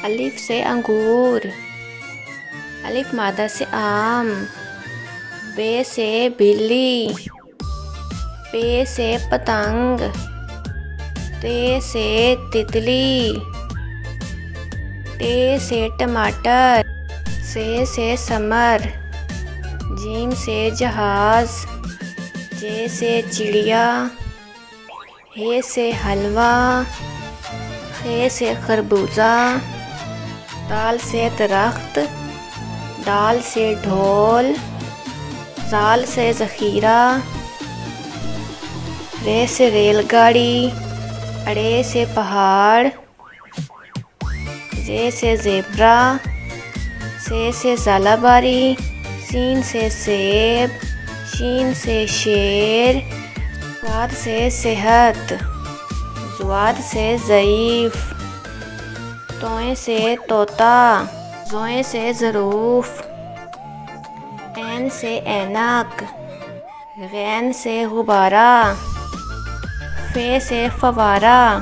الف سے انگور، الف مادہ سے آم، بے سے بلی، پے سے پتنگ، تے سے تتلی، ٹے سے ٹماٹر، سے ثمر، جیم سے جہاز، جے سے چڑیا، ہے سے حلوہ، خے سے خربوزہ، دال سے درخت، ڈال سے ڈھول، زال سے ذخیرہ، رے سے ریل گاڑی، اڑے سے پہاڑ، زے سے زیبرا، سے ژالہ باری، سین سے سیب، شین سے شیر، صاد سے صحت، زواد سے ضعیف، توئیں سے طوطا، زوئیں سے ظروف، عین سے عینک، غین سے غبارہ، فے سے فوارہ،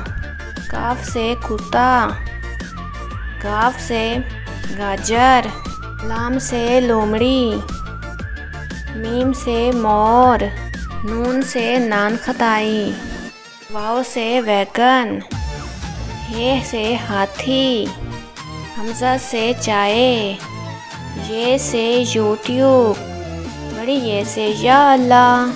کاف سے کتا، گاف سے گاجر، لام سے لومڑی، میم سے مور، نون سے نان خطائی، واو سے ویگن، ہے سے ہاتھی، حمزہ سے چائے، یہ سے یوٹیوب، بڑی یہ سے یا اللہ۔